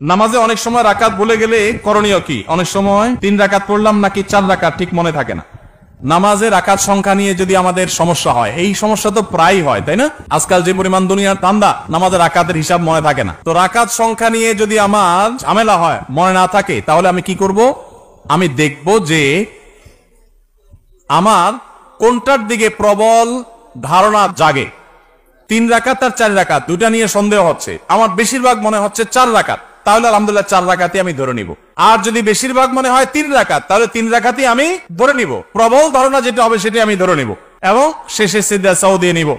নামাজে অনেক সময় রাকাত ভুলে গেলে করণীয় কি? অনেক সময় 3 রাকাত পড়লাম নাকি 4 রাকাত ঠিক মনে থাকে না। নামাজে রাকাত সংখ্যা নিয়ে যদি আমাদের সমস্যা হয়, এই সমস্যা তো প্রায় হয়, তাই না? আজকাল যে পরিমাণ দুনিয়ার ধান্দা, নামাজের রাকাতের হিসাব মনে থাকে না। তো রাকাত সংখ্যা নিয়ে যদি আমার ঝামেলা হয়, মনে না থাকে, তাহলে আমি কি করব? আমি দেখব যে আমার কোনটার দিকে প্রবল ধারণা জাগে। 3 রাকাত আর 4 রাকাত দুটা নিয়ে সন্দেহ হচ্ছে, আমার বেশিরভাগ মনে হচ্ছে 4 রাকাত, তাহলে আলহামদুলিল্লাহ 4 রাকাতই আমি ধরে নিব। আর যদি বেশিরভাগ মনে হয় 3 রাকাত, তাহলে 3 রাকাতই আমি ধরে নিব। প্রবল ধারণা যেটা হবে সেটা আমি ধরে নিব এবং শেষে সিজদা সাও দিয়ে নিব।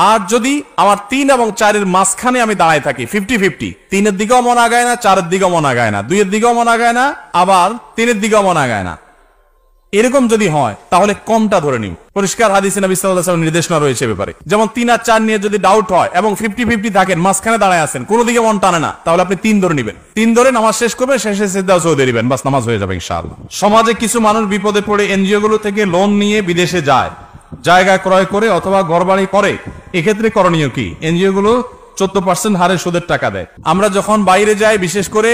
আর যদি আমার 3 এবং 4 এর মাঝখানে আমি দাঁড়ায় থাকি, 50-50, 3 এর দিকেও মন আগায় না, 4 এর দিকেও মন আগায় না, 2 এর দিকেও মন আগায় না, আবার 3 এর দিকেও মন আগায় না, এরকম যদি হয় তাহলে কমটা ধরে নিন। পরিষ্কার হাদিসে নবী সাল্লাল্লাহু আলাইহি ওয়াসাল্লাম নির্দেশনা রয়েছে ব্যাপারে। যেমন 3 আর 4 নিয়ে যদি ডাউট হয় এবং 50-50 থাকেন, মাঝখানে দাঁড়ায় আছেন, কোনো দিকে মন টানে না, তাহলে আপনি 3 ধরে নেবেন। 3 ধরে নামাজ শেষ করবেন, শেষে সিজদা সৌদি দিবেন, বাস নামাজ হয়ে যাবে ইনশাআল্লাহ। সমাজে কিছু মানুষ বিপদে পড়ে এনজিও গুলো থেকে লোন নিয়ে বিদেশে যায়, জায়গা ক্রয় করে অথবা ঘরবাড়ি করে, এক্ষেত্রে করণীয় কি? এনজিও গুলো 14% হারে সুদের টাকা দেয়। আমরা যখন বাইরে যাই, বিশেষ করে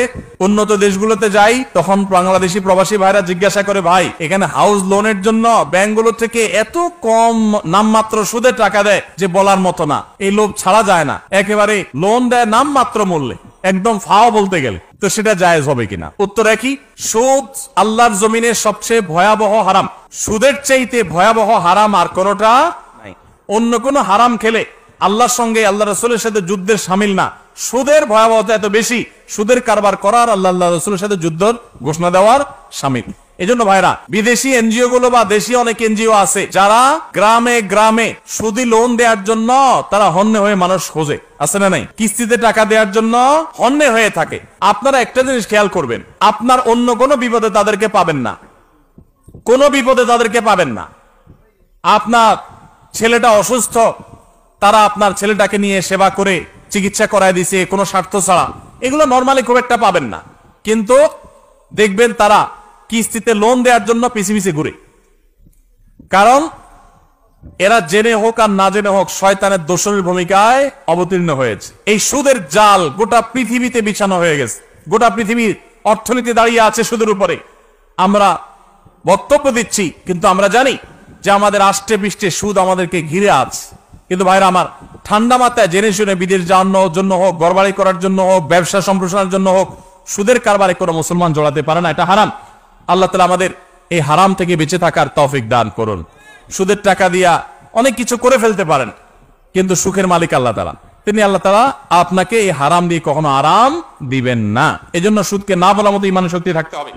উন্নত দেশগুলোতে যাই, তখন বাংলাদেশি প্রবাসী ভাইরা জিজ্ঞাসা করে, ভাই এখানে হাউস লোনের জন্য ব্যাংকগুলো থেকে এত কম নামমাত্র সুদে টাকা দেয় যে বলার মতো না, এই লোভ ছাড়া যায় না। একেবারে লোন দেয় নামমাত্র মূল্যে, একদম ফাও বলতে গেলে। তো সেটা জায়েজ হবে কিনা? উত্তর একই, সুদ আল্লাহর জমিনে সবচেয়ে ভয়াবহ হারাম। সুদের চাইতে ভয়াবহ হারাম আর কোনোটা নাই। অন্য কোনো হারাম খেলে আল্লাহর সঙ্গে, আল্লাহ রাসূলের সাথে যুদ্ধের শামিল না। সুদের ভয়াবহতা এত বেশি, সুদের কারবার করার আল্লাহ রাসূলের সাথে যুদ্ধের ঘোষণা দেওয়ার শামিল। এজন্য ভাইরা, বিদেশি এনজিও গুলো বা দেশি অনেক এনজিও আছে যারা গ্রামে গ্রামে সুদি লোন দেওয়ার জন্য তারা হন্যে হয়ে মানুষ খোঁজে, আছে না নাই? কিস্তিতে টাকা দেওয়ার জন্য হন্যে হয়ে থাকে। আপনারা একটা জিনিস খেয়াল করবেন, আপনার অন্য কোনো বিপদে তাদেরকে পাবেন না, কোনো বিপদে তাদেরকে পাবেন না। আপনার ছেলেটা অসুস্থ, তারা আপনার ছেলেটাকে নিয়ে সেবা করে চিকিৎসা করায় দিছে কোনো স্বার্থ ছাড়া, এগুলো নরমালি খুব একটা পাবেন না। কিন্তু দেখবেন তারা কিস্তিতে লোন দেওয়ার জন্য পিছে পিছে ঘুরে। কারণ এরা জেনে হোক আর না জেনে হোক শয়তানের দোসরের ভূমিকায় অবতীর্ণ হয়েছে। এই সুদের জাল গোটা পৃথিবীতে বিছানো হয়ে গেছে। গোটা পৃথিবীর অর্থনীতি দাঁড়িয়ে আছে সুদের উপরে। আমরা বক্তব্য দিচ্ছি, কিন্তু আমরা জানি যে আমাদের আষ্টে পৃষ্ঠে সুদ আমাদেরকে ঘিরে আছে। কিন্তু ভাইরা আমার, ঠান্ডা মাথায় জেনে শুনে বিদেশ যাওয়ার জন্য হোক, ঘরবাড়ি করার জন্য হোক, ব্যবসা সম্প্রসারণের জন্য হোক, সুদের কারবারে কোনো মুসলমান জড়াতে পারে না, এটা হারাম। আল্লাহ তাআলা আমাদের এই হারাম থেকে বেঁচে থাকার তৌফিক দান করুন। সুদের টাকা দিয়া অনেক কিছু করে ফেলতে পারেন, কিন্তু সুখের মালিক আল্লাহ তাআলা। তিনি আল্লাহ তাআলা আপনাকে এই হারাম দিয়ে কখনো আরাম দিবেন না। এজন্য সুদকে না বলার মতো ইমান শক্তি থাকতে হবে।